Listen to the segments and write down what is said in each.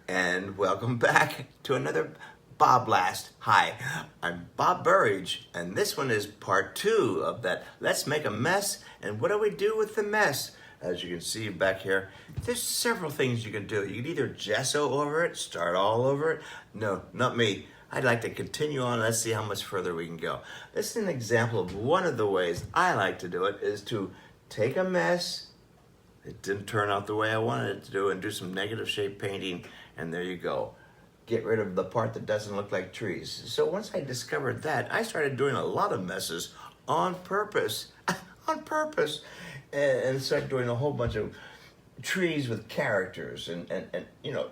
and welcome back to another BobBlast. Hi, I'm Bob Burridge, and this one is part 2 of that Let's Make a Mess, and what do we do with the mess? As you can see back here, there's several things you can do. You can either gesso over it, start all over it. No, not me. I'd like to continue on. Let's see how much further we can go. This is an example of one of the ways I like to do it, is to take a mess. It didn't turn out the way I wanted it to do, and do some negative shape painting, and there you go. Get rid of the part that doesn't look like trees. So once I discovered that, I started doing a lot of messes on purpose, and started doing a whole bunch of trees with characters and you know,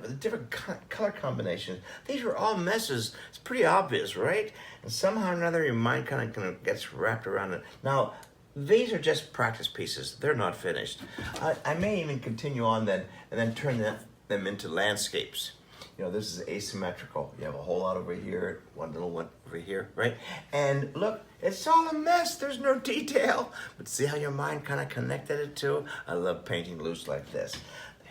with different color combinations. These were all messes. It's pretty obvious, right? And somehow or another, your mind kind of gets wrapped around it. Now, these are just practice pieces. They're not finished. I may even continue on then and then turn them into landscapes. You know, this is asymmetrical. You have a whole lot over here, one little one over here, right? And look, it's all a mess. There's no detail. But see how your mind kind of connected it to? I love painting loose like this.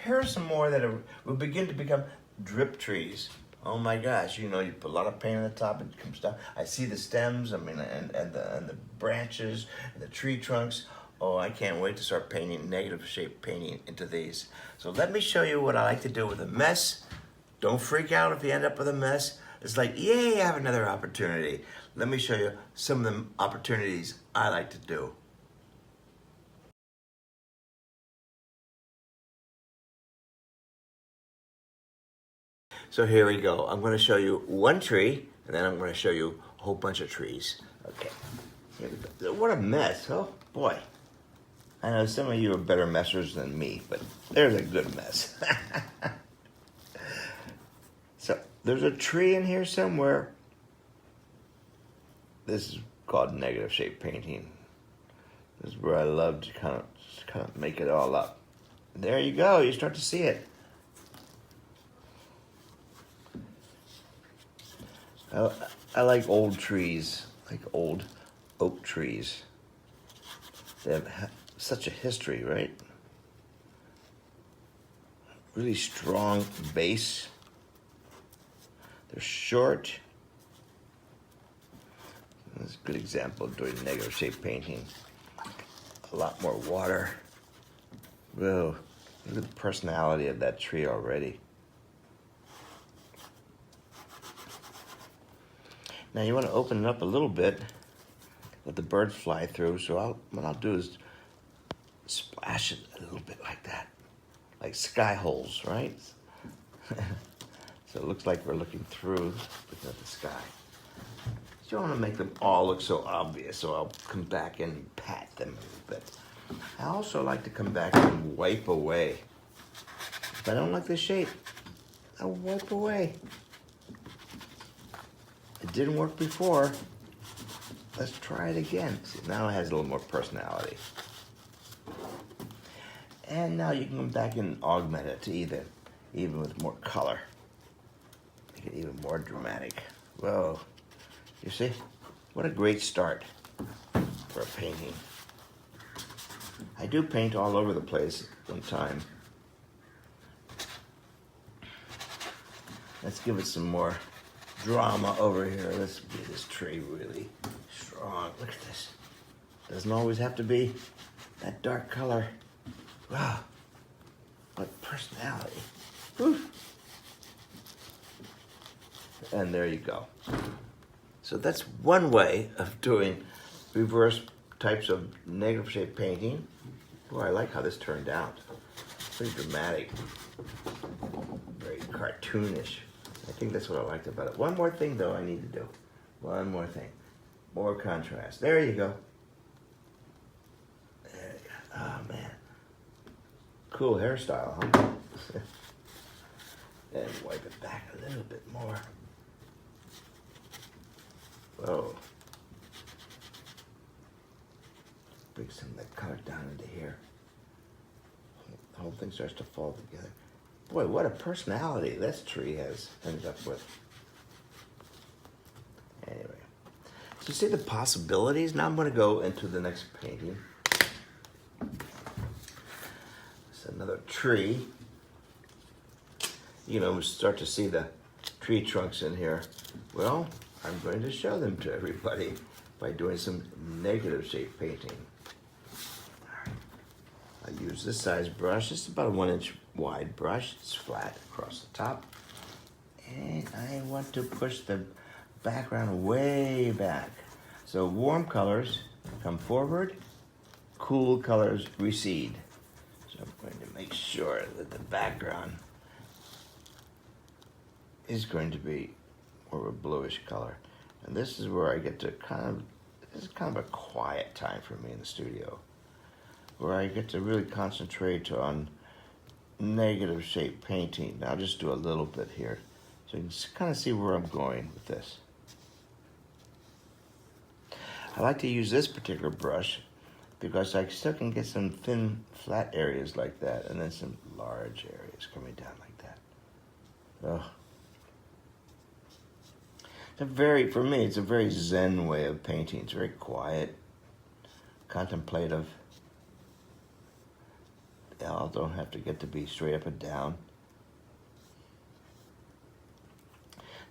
Here are some more that will begin to become drip trees. Oh my gosh, you know, you put a lot of paint on the top, it comes down. I see the stems, I mean, and the branches, and the tree trunks. Oh, I can't wait to start painting, negative shape painting into these. So let me show you what I like to do with a mess. Don't freak out if you end up with a mess. It's like, yay, I have another opportunity. Let me show you some of the opportunities I like to do. So here we go. I'm going to show you one tree, and then I'm going to show you a whole bunch of trees. Okay, here we go. What a mess, oh boy. I know some of you are better messers than me, but there's a good mess. So there's a tree in here somewhere. This is called negative shape painting. This is where I love to kind of make it all up. There you go. You start to see it. I like old trees, like old oak trees. They have such a history, right? Really strong base. They're short. That's a good example of doing negative shape painting. A lot more water. Whoa, look at the personality of that tree already. Now you want to open it up a little bit, let the birds fly through. So what I'll do is splash it a little bit like that, like sky holes, right? So it looks like we're looking through, looking at the sky. You don't want to make them all look so obvious, so I'll come back and pat them a little bit. I also like to come back and wipe away. If I don't like the shape, I'll wipe away. It didn't work before. Let's try it again. See, now it has a little more personality. And now you can come back and augment it to even with more color. Make it even more dramatic. Whoa. You see? What a great start for a painting. I do paint all over the place one time. Let's give it some more drama over here. Let's get this tree really strong. Look at this. Doesn't always have to be that dark color. Wow, what personality. Whew. And there you go. So that's one way of doing reverse types of negative shape painting. Boy, I like how this turned out. Pretty dramatic, very cartoonish. I think that's what I liked about it. One more thing, though, I need to do. One more thing. More contrast. There you go. There you go. Oh, man. Cool hairstyle, huh? And wipe it back a little bit more. Whoa. Bring some of that color down into here. The whole thing starts to fall together. Boy, what a personality this tree has ended up with. Anyway, so you see the possibilities? Now I'm going to go into the next painting. It's another tree. start to see the tree trunks in here. Well, I'm going to show them to everybody by doing some negative shape painting. I use this size brush. It's about a 1-inch wide brush. It's flat across the top. And I want to push the background way back. So warm colors come forward, cool colors recede. So I'm going to make sure that the background is going to be more of a bluish color. And this is where I get to this is kind of a quiet time for me in the studio, where I get to really concentrate on negative shape painting. Now I'll just do a little bit here, so you can kind of see where I'm going with this. I like to use this particular brush because I still can get some thin, flat areas like that, and then some large areas coming down like that. Oh. For me, it's a very zen way of painting. It's very quiet, contemplative. They all don't have to get to be straight up and down.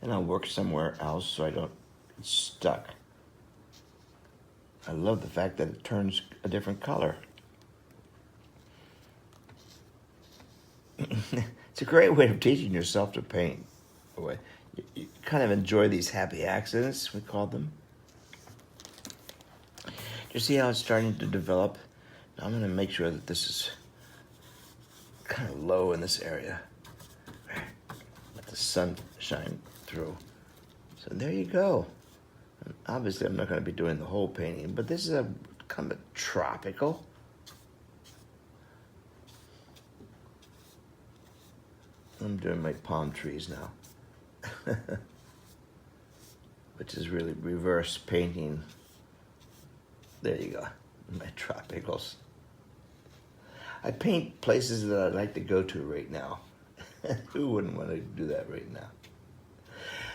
And I'll work somewhere else so I don't get stuck. I love the fact that it turns a different color. It's a great way of teaching yourself to paint. You kind of enjoy these happy accidents, we call them. You see how it's starting to develop? Now I'm going to make sure that this is kind of low in this area. Let the sun shine through. So there you go. And obviously I'm not going to be doing the whole painting, but this is a kind of a tropical. I'm doing my palm trees now. Which is really reverse painting. There you go, my tropicals. I paint places that I'd like to go to right now. Who wouldn't want to do that right now?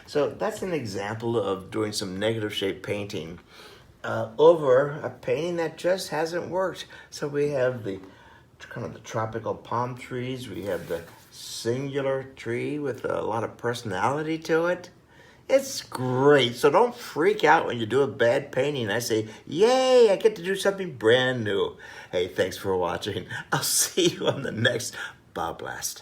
So that's an example of doing some negative shape painting over a painting that just hasn't worked. So we have the kind of the tropical palm trees. We have the singular tree with a lot of personality to it. It's great. So don't freak out when you do a bad painting. I say, yay, I get to do something brand new. Hey, thanks for watching. I'll see you on the next BobBlast.